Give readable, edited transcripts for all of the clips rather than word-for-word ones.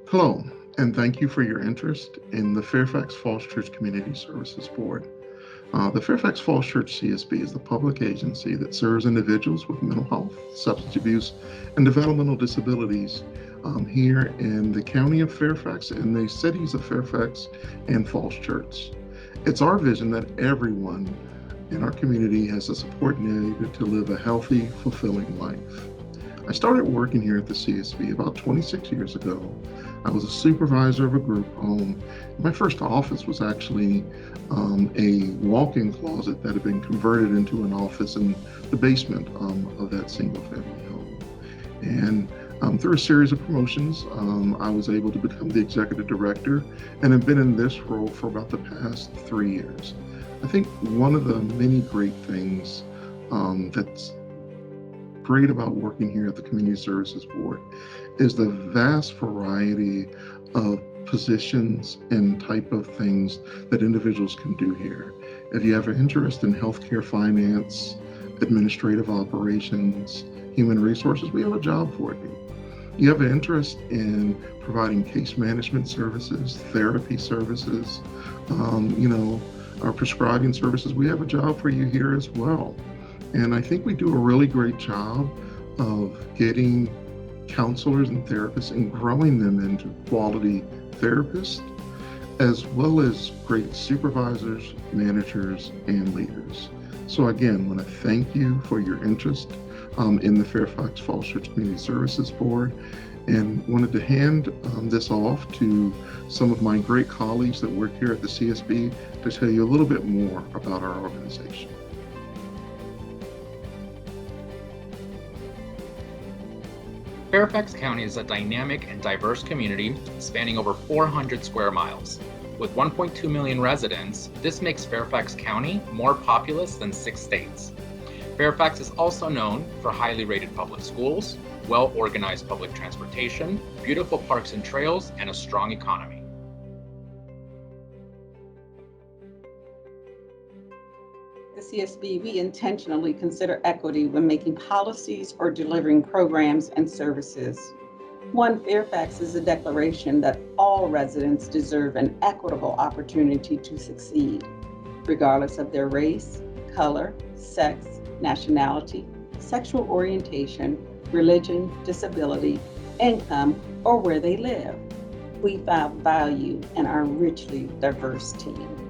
Hello, and thank you for your interest in the Fairfax-Falls Church Community Services Board. The Fairfax-Falls Church CSB is the public agency that serves individuals with mental health, substance abuse, and developmental disabilities here in the county of Fairfax, in the cities of Fairfax and Falls Church. It's our vision that everyone in our community has the support needed to live a healthy, fulfilling life. I started working here at the CSB about 26 years ago. I was a supervisor of a group home. My first office was actually a walk-in closet that had been converted into an office in the basement of that single-family home. And through a series of promotions, I was able to become the executive director and have been in this role for about the past 3 years. I think one of the many great things that's great about working here at the Community Services Board is the vast variety of positions and type of things that individuals can do here. If you have an interest in healthcare finance, administrative operations, human resources, we have a job for you. You have an interest in providing case management services, therapy services, our prescribing services, we have a job for you here as well. And I think we do a really great job of getting counselors and therapists and growing them into quality therapists, as well as great supervisors, managers, and leaders. So again, I want to thank you for your interest in the Fairfax-Falls Church Community Services Board, and wanted to hand this off to some of my great colleagues that work here at the CSB to tell you a little bit more about our organization. Fairfax County is a dynamic and diverse community spanning over 400 square miles. With 1.2 million residents, this makes Fairfax County more populous than 6 states. Fairfax is also known for highly rated public schools, well-organized public transportation, beautiful parks and trails, and a strong economy. At the CSB, we intentionally consider equity when making policies or delivering programs and services. One Fairfax is a declaration that all residents deserve an equitable opportunity to succeed, regardless of their race, color, sex, nationality, sexual orientation, religion, disability, income, or where they live. We found value in our richly diverse team.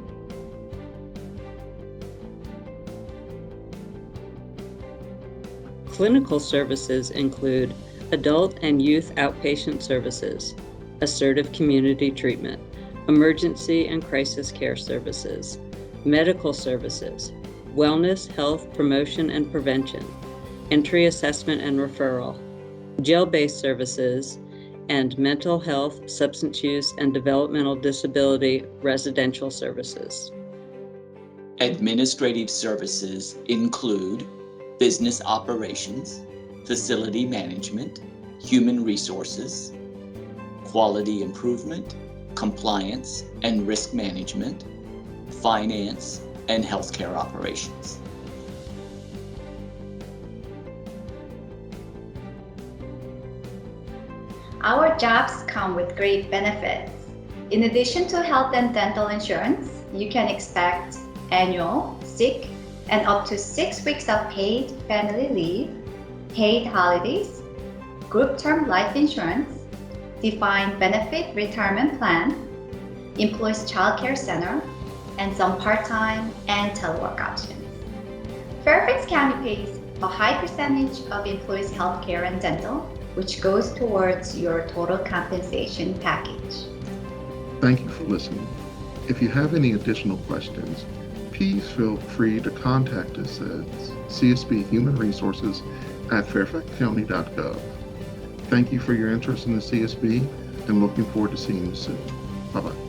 Clinical services include adult and youth outpatient services, assertive community treatment, emergency and crisis care services, medical services, wellness, health, promotion and prevention, entry assessment and referral, jail-based services, and mental health, substance use, and developmental disability residential services. Administrative services include business operations, facility management, human resources, quality improvement, compliance and risk management, finance, and healthcare operations. Our jobs come with great benefits. In addition to health and dental insurance, you can expect annual, sick, and up to 6 weeks of paid family leave, paid holidays, group term life insurance, defined benefit retirement plan, employees child care center, and some part-time and telework options. Fairfax County pays a high percentage of employees' health care and dental, which goes towards your total compensation package. Thank you for listening. If you have any additional questions, please feel free to contact us at CSB Human Resources at fairfaxcounty.gov. Thank you for your interest in the CSB and looking forward to seeing you soon. Bye-bye.